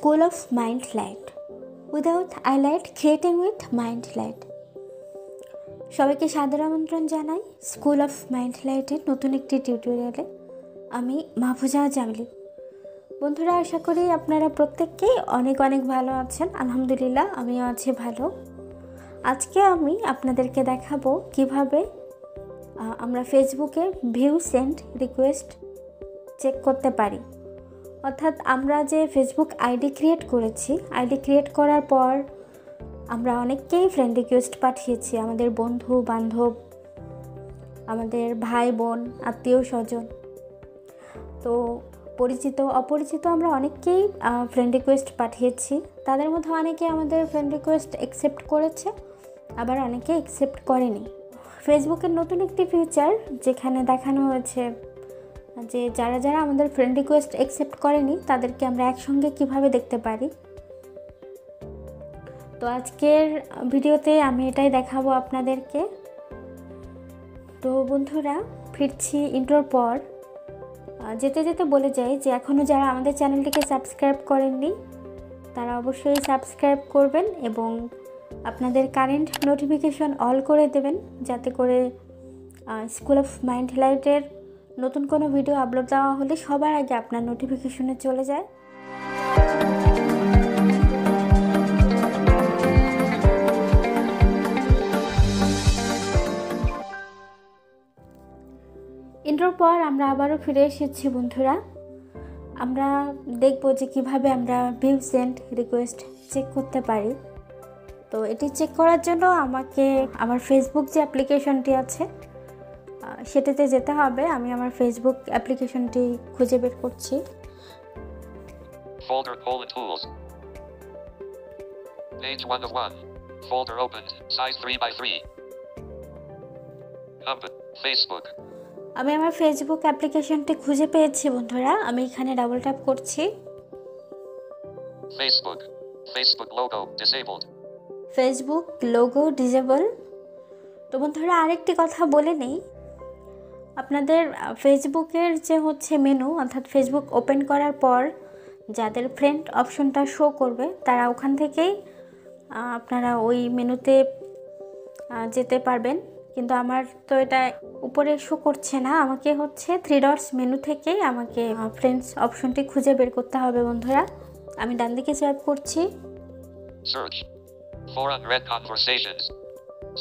School of Mind Light. Without highlight, creating with Mind Light. সবাইকে সাদর আমন্ত্রণ জানাই স্কুল অফ মাইন্ড লাইটের নতুন একটি টিউটোরিয়ালে। আমি মাহফুজা জামিলি। বন্ধুরা, আশা করি আপনারা প্রত্যেককেই অনেক অনেক ভালো আছেন। আলহামদুলিল্লাহ, আমিও আছি ভালো। আজকে আমি আপনাদেরকে দেখাবো কিভাবে আমরা ফেসবুকে ভিউ সেন্ড রিকোয়েস্ট চেক করতে পারি। অর্থাৎ আমরা যে ফেসবুক আইডি ক্রিয়েট করেছি, আইডি ক্রিয়েট করার পর আমরা অনেককেই ফ্রেন্ড রিকোয়েস্ট পাঠিয়েছি, আমাদের বন্ধু বান্ধব, আমাদের ভাই বোন, আত্মীয় স্বজন, তো পরিচিত অপরিচিত আমরা অনেককেই ফ্রেন্ড রিকোয়েস্ট পাঠিয়েছি। তাদের মধ্যে অনেকে আমাদের ফ্রেন্ড রিকোয়েস্ট অ্যাকসেপ্ট করেছে, আবার অনেকে অ্যাকসেপ্ট করেনি। ফেসবুকের নতুন একটি ফিচার যেখানে দেখানো হয়েছে যে যারা যারা আমাদের ফ্রেন্ড রিকোয়েস্ট অ্যাকসেপ্ট করেনি তাদেরকে আমরা একসঙ্গে কিভাবে দেখতে পারি। তো আজকের ভিডিওতে আমি এটাই দেখাবো আপনাদেরকে। তো বন্ধুরা, ফিরছি ইন্ট্রোর পর। যেতে যেতে বলে যাই যে এখনও যারা আমাদের চ্যানেলটিকে সাবস্ক্রাইব করেননি তারা অবশ্যই সাবস্ক্রাইব করবেন এবং আপনাদের কারেন্ট নোটিফিকেশন অল করে দেবেন, যাতে করে স্কুল অফ মাইন্ড লাইটের নতুন কোনো ভিডিও আপলোড দেওয়া হলে সবার আগে আপনার নোটিফিকেশনে চলে যায়। ইন্ট্রোর পর আমরা আবারও ফিরে এসেছি বন্ধুরা। আমরা দেখব যে কিভাবে আমরা ভিউ সেন্ড রিকোয়েস্ট চেক করতে পারি। তো এটি চেক করার জন্য আমাকে আমার ফেসবুক যে অ্যাপ্লিকেশনটি আছে সেটাতে যেতে হবে। আমি আমার ফেসবুক অ্যাপ্লিকেশনটি খুঁজে বের করছি। Folder tools. Page 1 of 1. Folder opened. Size 3x3. Facebook. আমি আমার ফেসবুক অ্যাপ্লিকেশনটি খুঁজে পেয়েছি বন্ধুরা। আমি এখানে ডাবল ট্যাপ করছি। Facebook logo disabled. Facebook logo disable. তো বন্ধুরা, আরেকটি কথা বলে নেই, আপনাদের ফেসবুকের যে মেনু, অর্থাৎ ফেসবুক ওপেন করার পর যাদের ফ্রেন্ড অপশনটা শো করবে তারা ওখান থেকেই আপনারা ওই মেনুতে যেতে পারবেন। কিন্তু আমার তো এটা উপরে শো করছে না, আমাকে 3 ডটস মেনু থেকেই আমাকে ফ্রেন্ডস অপশনটি খুঁজে বের করতে হবে বন্ধুরা। আমি ডান দিকে সোয়াইপ করছি। Search. 4 unread conversations.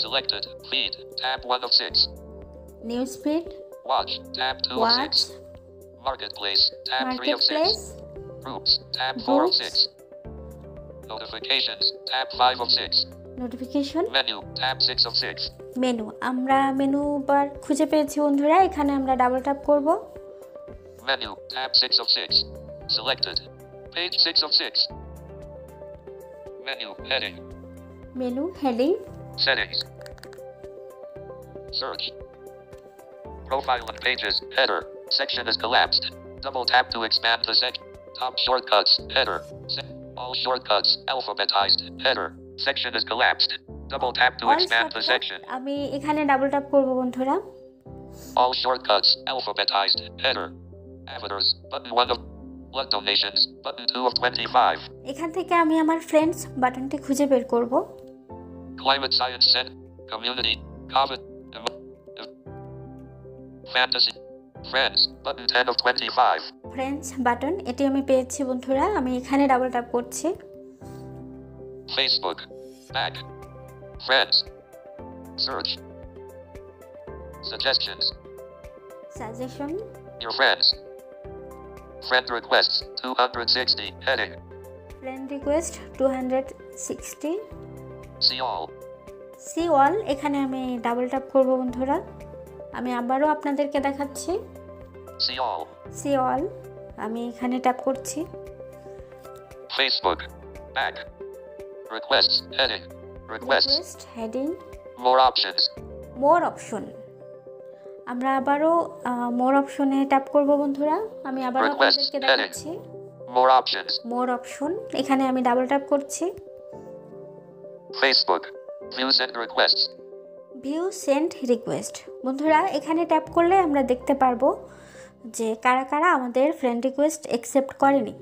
Selected. Feed. Tab 1 of 6. News feed. Watch. Tab 2 of 6. Marketplace. Tab 3 of 6. Groups. Tab 4 of 6. Notifications. Tab 5 of 6. Notification. Menu. Tab 6 of 6. Menu, আমরা মেনু বার খুঁজে পেয়েছি বন্ধুরা। এখানে আমরা ডাবল ট্যাপ করব। Menu. Tab 6 of 6. Selected. Page 6 of 6. Menu. Heading. Menu. Heading. Settings. Search. Profile and pages. Header. Section is collapsed. Double tap to expand the section. Top shortcuts. Header. All shortcuts. Alphabetized. Header. Section is collapsed. Double tap to expand the section. আমি এখানে double tap করব বন্ধুরা। All shortcuts. Alphabetized. Header. Avatars. Button 1 of blood donations. Button 2 of 25. এখান থেকে আমি আমার friends বাটনটি খুঁজে বের করব। Climate Science Center. Community. COVID. Fantasy. Friends. Button 10 of 25. Friends button, এটি আমি পেয়েছি বন্ধুরা। আমি এখানে ডাবল ট্যাপ করছি। Facebook. Back. Friends. Search. Suggestions. Suggestion. Your friends. Friend requests 260. Heading. Friend request 260. See all. See all, এখানে আমি ডাবল ট্যাপ করব বন্ধুরা। আমি আবারও আপনাদেরকে দেখাচ্ছি। See all. See all, আমি এখানে ট্যাপ করছি। Facebook. Back. Requests. Heading. Requests. Heading. More options. More option. আমরা আবারও মোর অপশনে ট্যাপ করব বন্ধুরা। আমি আবারও আপনাদেরকে দেখাচ্ছি। More options. মোর অপশন, এখানে আমি ডাবল ট্যাপ করছি। Facebook. View send requests. View send request. বন্ধুরা, এখানে ট্যাপ করলে আমরা দেখতে পারবো যে কারা কারা আমাদের ফ্রেন্ড রিকোয়েস্ট অ্যাকসেপ্ট করেনি।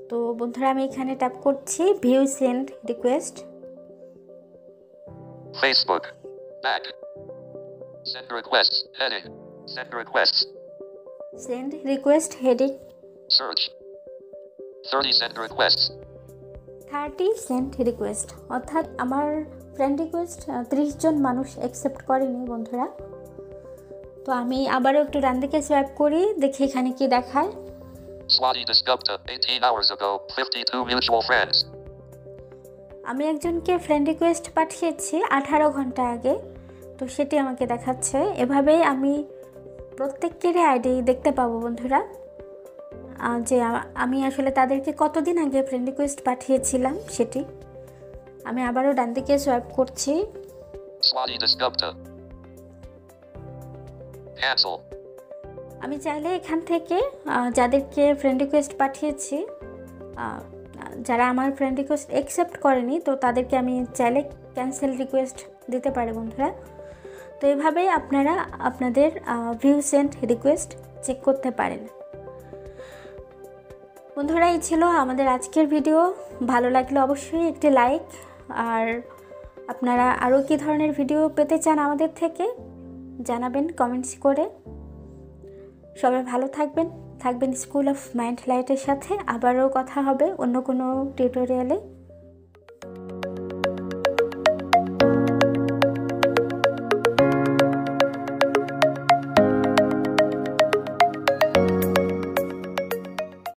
তো বন্ধুরা আমি এখানে ট্যাপ করছি view send request. Facebook. Back. Send requests. Heading. Send requests. Send request heading. Search. 30 send requests. 30 send request, অর্থাৎ আমার ফ্রেন্ড রিকোয়েস্ট 30 জন মানুষ অ্যাকসেপ্ট করেনি বন্ধুরা। তো আমি আবারও একটু ডান দিকে সোয়াইপ করি, দেখি এখানে কি দেখায়। Swati Dasgupta, 18 hours ago, 52 mutual friends. আমি একজনকে ফ্রেন্ড রিকোয়েস্ট পাঠিয়েছি 18 ঘন্টা আগে, তো সেটি আমাকে দেখাচ্ছে। এভাবেই আমি প্রত্যেকেরই আইডি দেখতে পাবো বন্ধুরা, যে আমি আসলে তাদেরকে কতদিন আগে ফ্রেন্ড রিকোয়েস্ট পাঠিয়েছিলাম সেটি। আমি আবারও ডান দিকে সোয়াইপ করছি। Swati Dasgupta. Cancel. আমি চাইলে এখান থেকে যাদেরকে ফ্রেন্ড রিকোয়েস্ট পাঠিয়েছি, যারা আমার ফ্রেন্ড রিকোয়েস্ট অ্যাকসেপ্ট করেনি, তো তাদেরকে আমি চাইলে ক্যান্সেল রিকোয়েস্ট দিতে পারি বন্ধুরা। তো এইভাবেই আপনারা আপনাদের ভিউ সেন্ড রিকোয়েস্ট চেক করতে পারেন বন্ধুরা। এই ছিল আমাদের আজকের ভিডিও। ভালো লাগলে অবশ্যই একটি লাইক, আর আপনারা আরও কী ধরনের ভিডিও পেতে চান আমাদের থেকে জানাবেন কমেন্টস করে। সবাই ভালো থাকবেন স্কুল অফ মাইন্ড লাইটের সাথে। আবারও কথা হবে অন্য কোনো টিউটোরিয়ালে।